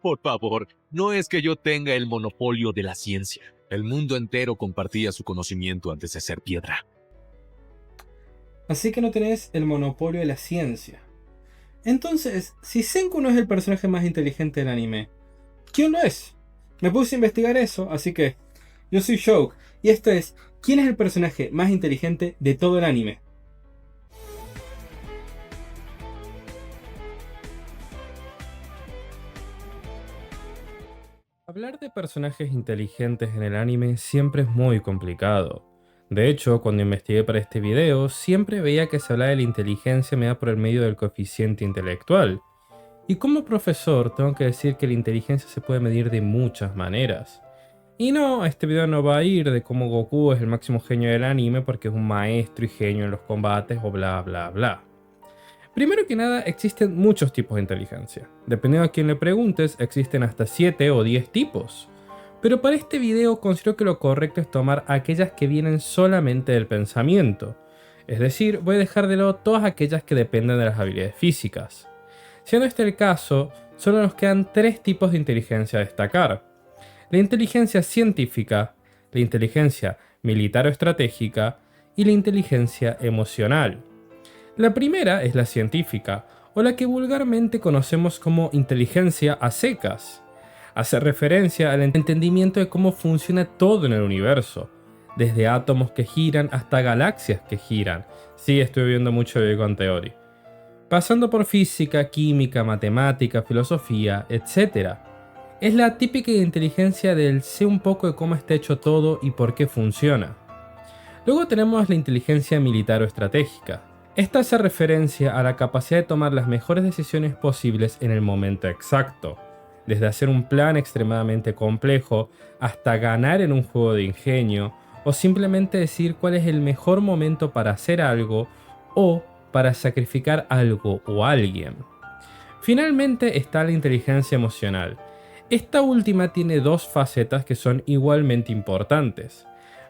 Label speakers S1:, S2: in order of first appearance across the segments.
S1: Por favor, no es que yo tenga el monopolio de la ciencia. El mundo entero compartía su conocimiento antes de ser piedra.
S2: Así que no tenés el monopolio de la ciencia. Entonces, si Senku no es el personaje más inteligente del anime, ¿quién lo es? Me puse a investigar eso, así que yo soy Shouk, y esto es ¿quién es el personaje más inteligente de todo el anime? Hablar de personajes inteligentes en el anime siempre es muy complicado. De hecho, cuando investigué para este video, siempre veía que se hablaba de la inteligencia medida por el medio del coeficiente intelectual. Y como profesor, tengo que decir que la inteligencia se puede medir de muchas maneras. Y no, este video no va a ir de cómo Goku es el máximo genio del anime porque es un maestro y genio en los combates o bla bla bla. Primero que nada, existen muchos tipos de inteligencia. Dependiendo a quién le preguntes, existen hasta 7 o 10 tipos. Pero para este video considero que lo correcto es tomar aquellas que vienen solamente del pensamiento. Es decir, voy a dejar de lado todas aquellas que dependen de las habilidades físicas. Siendo este el caso, solo nos quedan 3 tipos de inteligencia a destacar. La inteligencia científica, la inteligencia militar o estratégica y la inteligencia emocional. La primera es la científica, o la que vulgarmente conocemos como inteligencia a secas. Hace referencia al entendimiento de cómo funciona todo en el universo, desde átomos que giran hasta galaxias que giran. Sí, estoy viendo mucho de Big Bang Theory. Pasando por física, química, matemática, filosofía, etc. Es la típica inteligencia del sé un poco de cómo está hecho todo y por qué funciona. Luego tenemos la inteligencia militar o estratégica. Esta hace referencia a la capacidad de tomar las mejores decisiones posibles en el momento exacto, desde hacer un plan extremadamente complejo hasta ganar en un juego de ingenio, o simplemente decir cuál es el mejor momento para hacer algo o para sacrificar algo o alguien. Finalmente está la inteligencia emocional. Esta última tiene 2 facetas que son igualmente importantes.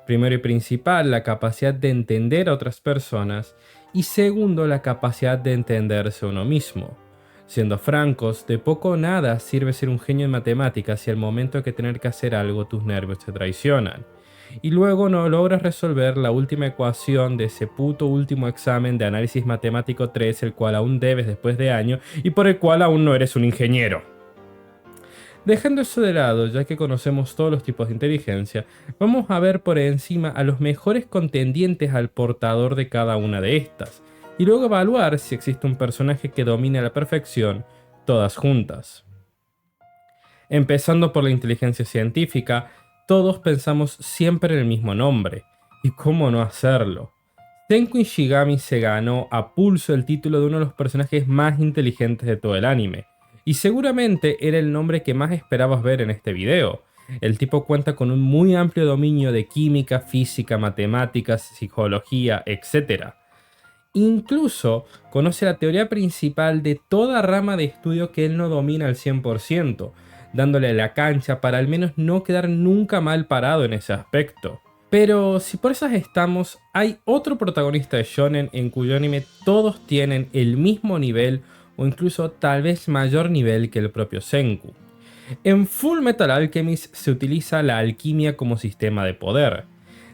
S2: Primero y principal, la capacidad de entender a otras personas, y segundo, la capacidad de entenderse a uno mismo. Siendo francos, de poco o nada sirve ser un genio en matemáticas si al momento de que tener que hacer algo tus nervios te traicionan. Y luego no logras resolver la última ecuación de ese puto último examen de análisis matemático 3, el cual aún debes después de años y por el cual aún no eres un ingeniero. Dejando eso de lado, ya que conocemos todos los tipos de inteligencia, vamos a ver por encima a los mejores contendientes al portador de cada una de estas, y luego evaluar si existe un personaje que domine a la perfección todas juntas. Empezando por la inteligencia científica, todos pensamos siempre en el mismo nombre, y cómo no hacerlo. Senku Ishigami se ganó a pulso el título de uno de los personajes más inteligentes de todo el anime, y seguramente era el nombre que más esperabas ver en este video. El tipo cuenta con un muy amplio dominio de química, física, matemáticas, psicología, etc. Incluso conoce la teoría principal de toda rama de estudio que él no domina al 100%, dándole la cancha para al menos no quedar nunca mal parado en ese aspecto. Pero si por esas estamos, hay otro protagonista de shonen en cuyo anime todos tienen el mismo nivel o incluso tal vez mayor nivel que el propio Senku. En Full Metal Alchemist se utiliza la alquimia como sistema de poder,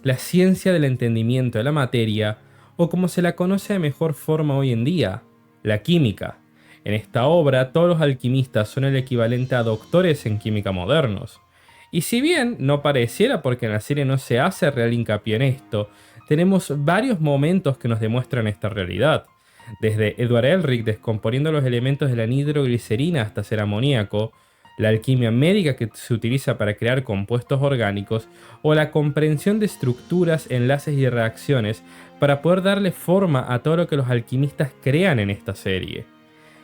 S2: la ciencia del entendimiento de la materia, o como se la conoce de mejor forma hoy en día, la química. En esta obra todos los alquimistas son el equivalente a doctores en química modernos. Y si bien no pareciera porque en la serie no se hace real hincapié en esto, tenemos varios momentos que nos demuestran esta realidad. Desde Edward Elric descomponiendo los elementos de la nitroglicerina hasta ser amoníaco, la alquimia médica que se utiliza para crear compuestos orgánicos, o la comprensión de estructuras, enlaces y reacciones para poder darle forma a todo lo que los alquimistas crean en esta serie.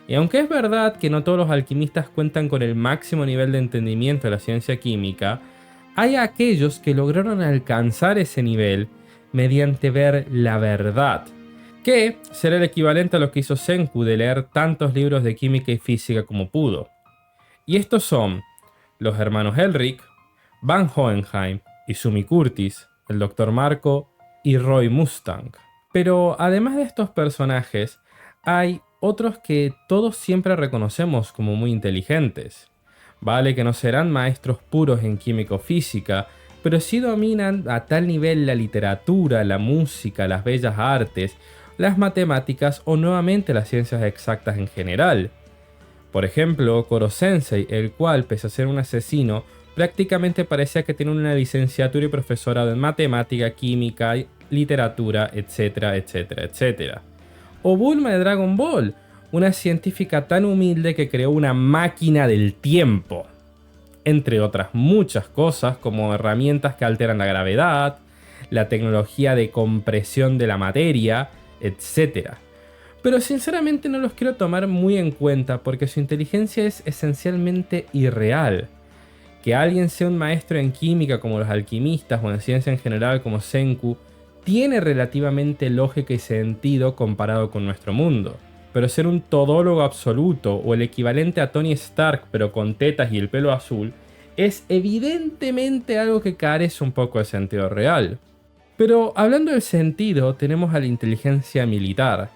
S2: Y aunque es verdad que no todos los alquimistas cuentan con el máximo nivel de entendimiento de la ciencia química, hay aquellos que lograron alcanzar ese nivel mediante ver la verdad, que será el equivalente a lo que hizo Senku de leer tantos libros de química y física como pudo. Y estos son los hermanos Elric, Van Hohenheim, Izumi Curtis, el Dr. Marco y Roy Mustang. Pero además de estos personajes, hay otros que todos siempre reconocemos como muy inteligentes. Vale que no serán maestros puros en química o física, pero sí dominan a tal nivel la literatura, la música, las bellas artes, las matemáticas o nuevamente las ciencias exactas en general. Por ejemplo, Koro Sensei, el cual, pese a ser un asesino, prácticamente parecía que tiene una licenciatura y profesorado en matemática, química, literatura, etcétera, etcétera, etcétera. O Bulma de Dragon Ball, una científica tan humilde que creó una máquina del tiempo, entre otras muchas cosas como herramientas que alteran la gravedad, la tecnología de compresión de la materia, etcétera. Pero sinceramente no los quiero tomar muy en cuenta porque su inteligencia es esencialmente irreal. Que alguien sea un maestro en química como los alquimistas o en ciencia en general como Senku tiene relativamente lógica y sentido comparado con nuestro mundo. Pero ser un todólogo absoluto o el equivalente a Tony Stark pero con tetas y el pelo azul es evidentemente algo que carece un poco de sentido real. Pero hablando del sentido, tenemos a la inteligencia militar.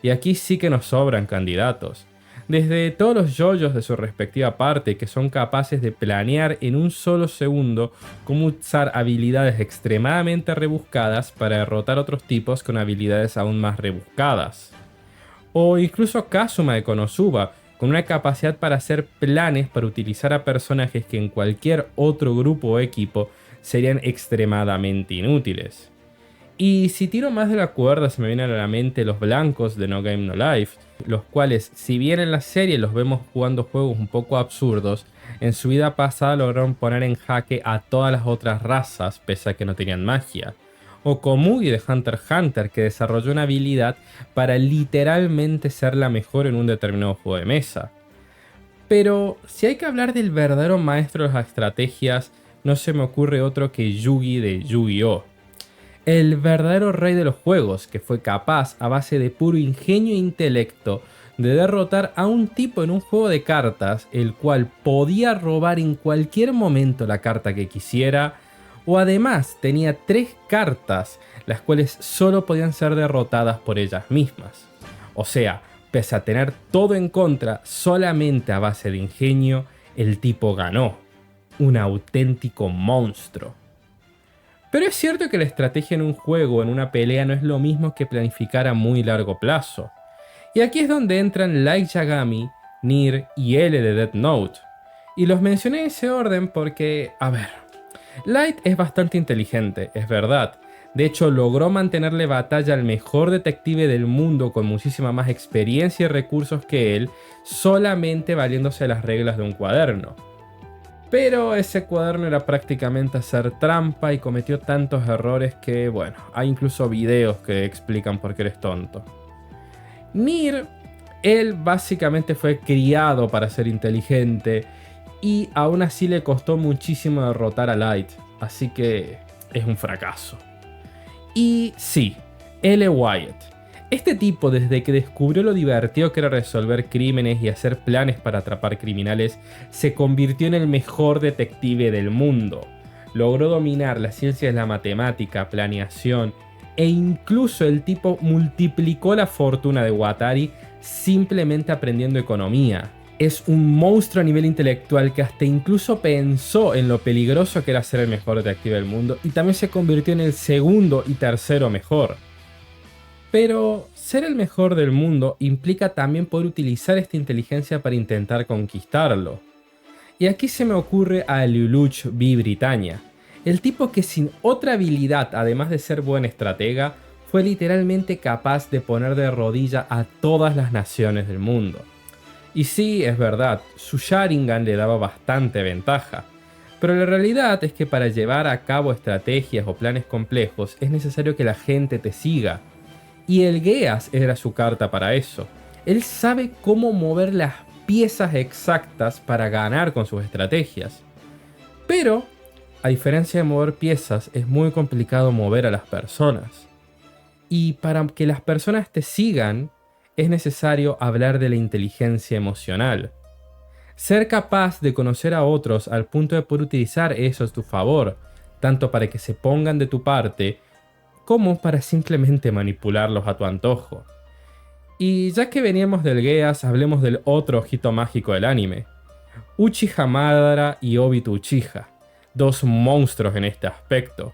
S2: Y aquí sí que nos sobran candidatos. Desde todos los yoyos de su respectiva parte que son capaces de planear en un solo segundo cómo usar habilidades extremadamente rebuscadas para derrotar otros tipos con habilidades aún más rebuscadas. O incluso Kazuma de Konosuba, con una capacidad para hacer planes para utilizar a personajes que en cualquier otro grupo o equipo serían extremadamente inútiles. Y si tiro más de la cuerda se me vienen a la mente los blancos de No Game No Life, los cuales si bien en la serie los vemos jugando juegos un poco absurdos, en su vida pasada lograron poner en jaque a todas las otras razas pese a que no tenían magia. O Komugi de Hunter x Hunter, que desarrolló una habilidad para literalmente ser la mejor en un determinado juego de mesa. Pero si hay que hablar del verdadero maestro de las estrategias, no se me ocurre otro que Yugi de Yu-Gi-Oh! El verdadero rey de los juegos, que fue capaz, a base de puro ingenio e intelecto, de derrotar a un tipo en un juego de cartas, el cual podía robar en cualquier momento la carta que quisiera, o además tenía 3 cartas, las cuales solo podían ser derrotadas por ellas mismas. O sea, pese a tener todo en contra, solamente a base de ingenio, el tipo ganó. Un auténtico monstruo. Pero es cierto que la estrategia en un juego o en una pelea no es lo mismo que planificar a muy largo plazo. Y aquí es donde entran Light Yagami, Nier y L de Death Note. Y los mencioné en ese orden porque, a ver, Light es bastante inteligente, es verdad. De hecho, logró mantenerle batalla al mejor detective del mundo con muchísima más experiencia y recursos que él, solamente valiéndose de las reglas de un cuaderno. Pero ese cuaderno era prácticamente hacer trampa y cometió tantos errores que, bueno, hay incluso videos que explican por qué eres tonto. Nier, él básicamente fue criado para ser inteligente y aún así le costó muchísimo derrotar a Light, así que es un fracaso. Y sí, L. Wyatt. Este tipo, desde que descubrió lo divertido que era resolver crímenes y hacer planes para atrapar criminales, se convirtió en el mejor detective del mundo. Logró dominar las ciencias de la matemática, planeación e incluso el tipo multiplicó la fortuna de Watari simplemente aprendiendo economía. Es un monstruo a nivel intelectual que hasta incluso pensó en lo peligroso que era ser el mejor detective del mundo y también se convirtió en el segundo y tercero mejor. Pero ser el mejor del mundo implica también poder utilizar esta inteligencia para intentar conquistarlo. Y aquí se me ocurre a Lelouch V. Britannia, el tipo que sin otra habilidad además de ser buen estratega, fue literalmente capaz de poner de rodilla a todas las naciones del mundo. Y sí, es verdad, su Sharingan le daba bastante ventaja, pero la realidad es que para llevar a cabo estrategias o planes complejos es necesario que la gente te siga. Y el Geass era su carta para eso. Él sabe cómo mover las piezas exactas para ganar con sus estrategias. Pero, a diferencia de mover piezas, es muy complicado mover a las personas. Y para que las personas te sigan, es necesario hablar de la inteligencia emocional. Ser capaz de conocer a otros al punto de poder utilizar eso a tu favor, tanto para que se pongan de tu parte, como para simplemente manipularlos a tu antojo. Y ya que veníamos del Geass, hablemos del otro ojito mágico del anime. Uchiha Madara y Obito Uchiha, dos monstruos en este aspecto.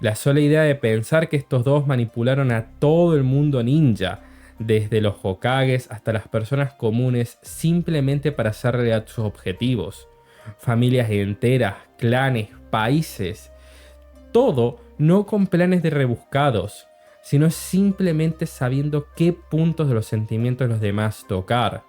S2: La sola idea de pensar que estos dos manipularon a todo el mundo ninja, desde los Hokages hasta las personas comunes, simplemente para hacer realidad sus objetivos. Familias enteras, clanes, países, todo no con planes de rebuscados, sino simplemente sabiendo qué puntos de los sentimientos de los demás tocar.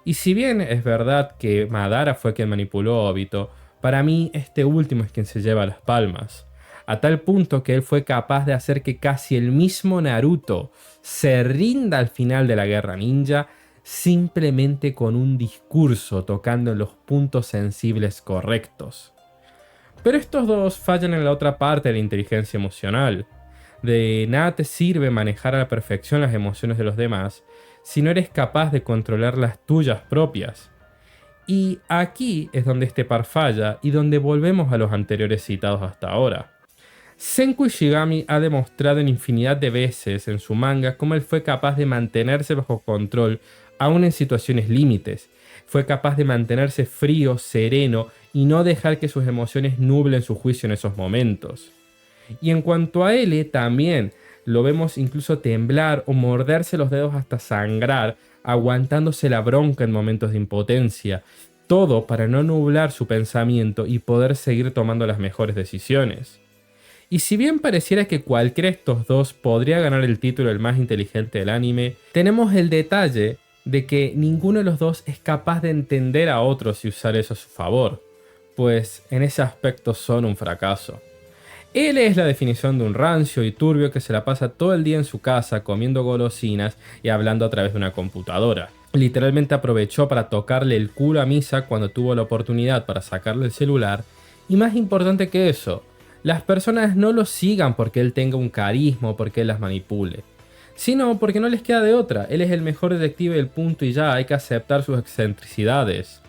S2: Y si bien es verdad que Madara fue quien manipuló a Obito, para mí este último es quien se lleva las palmas. A tal punto que él fue capaz de hacer que casi el mismo Naruto se rinda al final de la guerra ninja simplemente con un discurso tocando en los puntos sensibles correctos. Pero estos dos fallan en la otra parte de la inteligencia emocional. De nada te sirve manejar a la perfección las emociones de los demás si no eres capaz de controlar las tuyas propias. Y aquí es donde este par falla y donde volvemos a los anteriores citados hasta ahora. Senku Ishigami ha demostrado en infinidad de veces en su manga cómo él fue capaz de mantenerse bajo control aún en situaciones límites. Fue capaz de mantenerse frío, sereno y no dejar que sus emociones nublen su juicio en esos momentos. Y en cuanto a L, también lo vemos incluso temblar o morderse los dedos hasta sangrar, aguantándose la bronca en momentos de impotencia, todo para no nublar su pensamiento y poder seguir tomando las mejores decisiones. Y si bien pareciera que cualquiera de estos dos podría ganar el título del más inteligente del anime, tenemos el detalle de que ninguno de los dos es capaz de entender a otros y usar eso a su favor, pues en ese aspecto son un fracaso. Él es la definición de un rancio y turbio que se la pasa todo el día en su casa comiendo golosinas y hablando a través de una computadora. Literalmente aprovechó para tocarle el culo a Misa cuando tuvo la oportunidad para sacarle el celular, y más importante que eso, las personas no lo sigan porque él tenga un carisma o porque él las manipule, sino porque no les queda de otra. Él es el mejor detective del punto y ya hay que aceptar sus excentricidades.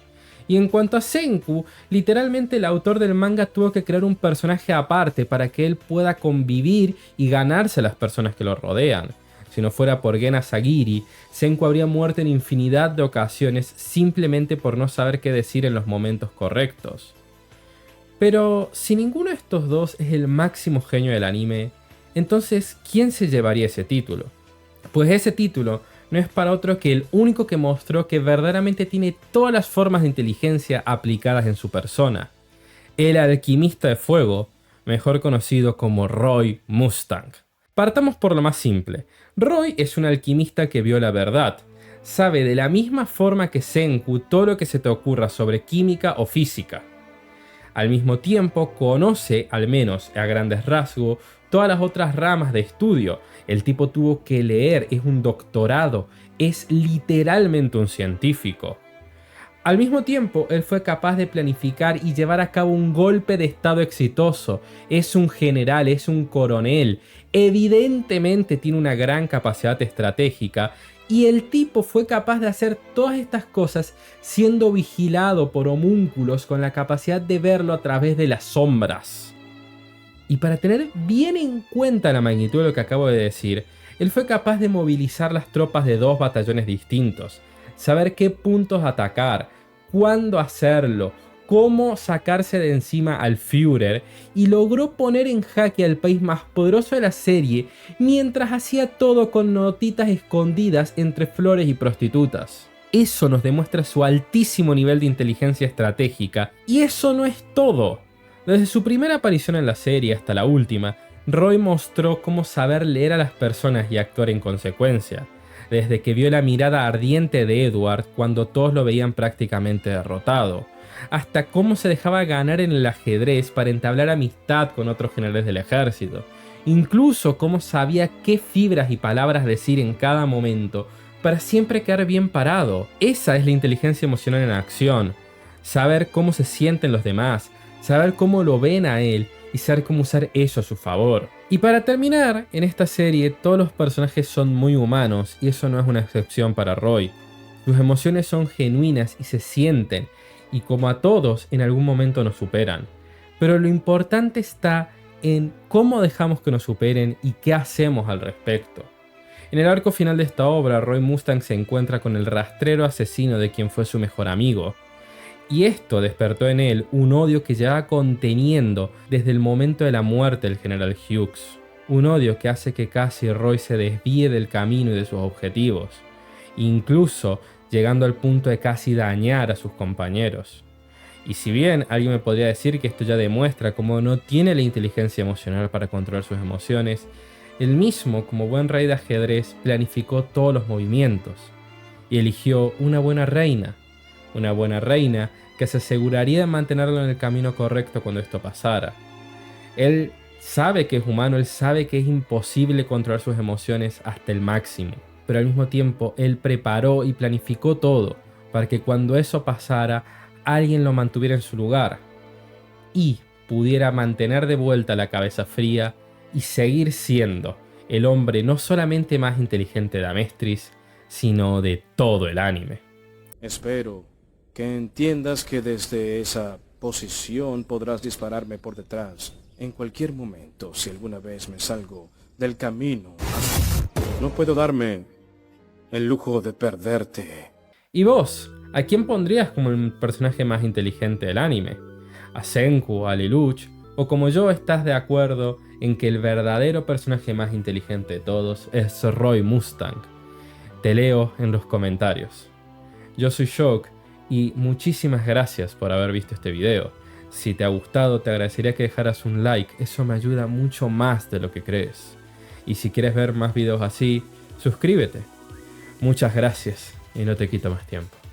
S2: Y en cuanto a Senku, literalmente el autor del manga tuvo que crear un personaje aparte para que él pueda convivir y ganarse a las personas que lo rodean. Si no fuera por Gen Asagiri, Senku habría muerto en infinidad de ocasiones simplemente por no saber qué decir en los momentos correctos. Pero si ninguno de estos dos es el máximo genio del anime, entonces ¿quién se llevaría ese título? Pues ese título no es para otro que el único que mostró que verdaderamente tiene todas las formas de inteligencia aplicadas en su persona. El alquimista de fuego, mejor conocido como Roy Mustang. Partamos por lo más simple. Roy es un alquimista que vio la verdad. Sabe de la misma forma que Senku todo lo que se te ocurra sobre química o física. Al mismo tiempo conoce, al menos a grandes rasgos, todas las otras ramas de estudio. El tipo tuvo que leer, es un doctorado, es literalmente un científico. Al mismo tiempo, él fue capaz de planificar y llevar a cabo un golpe de estado exitoso. Es un general, es un coronel. Evidentemente tiene una gran capacidad estratégica. Y el tipo fue capaz de hacer todas estas cosas siendo vigilado por homúnculos con la capacidad de verlo a través de las sombras. Y para tener bien en cuenta la magnitud de lo que acabo de decir, él fue capaz de movilizar las tropas de dos batallones distintos, saber qué puntos atacar, cuándo hacerlo, cómo sacarse de encima al Führer, y logró poner en jaque al país más poderoso de la serie mientras hacía todo con notitas escondidas entre flores y prostitutas. Eso nos demuestra su altísimo nivel de inteligencia estratégica, y eso no es todo. Desde su primera aparición en la serie hasta la última, Roy mostró cómo saber leer a las personas y actuar en consecuencia, desde que vio la mirada ardiente de Edward cuando todos lo veían prácticamente derrotado, hasta cómo se dejaba ganar en el ajedrez para entablar amistad con otros generales del ejército, incluso cómo sabía qué fibras y palabras decir en cada momento para siempre quedar bien parado. Esa es la inteligencia emocional en acción, saber cómo se sienten los demás, saber cómo lo ven a él y saber cómo usar eso a su favor. Y para terminar, en esta serie todos los personajes son muy humanos y eso no es una excepción para Roy. Sus emociones son genuinas y se sienten, y como a todos en algún momento nos superan. Pero lo importante está en cómo dejamos que nos superen y qué hacemos al respecto. En el arco final de esta obra, Roy Mustang se encuentra con el rastrero asesino de quien fue su mejor amigo. Y esto despertó en él un odio que llevaba conteniendo desde el momento de la muerte del general Hughes. Un odio que hace que Cassie Roy se desvíe del camino y de sus objetivos, incluso llegando al punto de casi dañar a sus compañeros. Y si bien alguien me podría decir que esto ya demuestra cómo no tiene la inteligencia emocional para controlar sus emociones, él mismo, como buen rey de ajedrez, planificó todos los movimientos y eligió una buena reina que se aseguraría de mantenerlo en el camino correcto cuando esto pasara. Él sabe que es humano, él sabe que es imposible controlar sus emociones hasta el máximo, pero al mismo tiempo él preparó y planificó todo para que cuando eso pasara, alguien lo mantuviera en su lugar y pudiera mantener de vuelta la cabeza fría y seguir siendo el hombre no solamente más inteligente de Amestris, sino de todo el anime.
S3: Espero que entiendas que desde esa posición podrás dispararme por detrás en cualquier momento si alguna vez me salgo del camino. No puedo darme el lujo de perderte.
S2: ¿Y vos? ¿A quién pondrías como el personaje más inteligente del anime? ¿A Senku, a Lelouch? ¿O como yo estás de acuerdo en que el verdadero personaje más inteligente de todos es Roy Mustang? Te leo en los comentarios. Yo soy Shock y muchísimas gracias por haber visto este video. Si te ha gustado, te agradecería que dejaras un like, eso me ayuda mucho más de lo que crees. Y si quieres ver más videos así, suscríbete. Muchas gracias y no te quito más tiempo.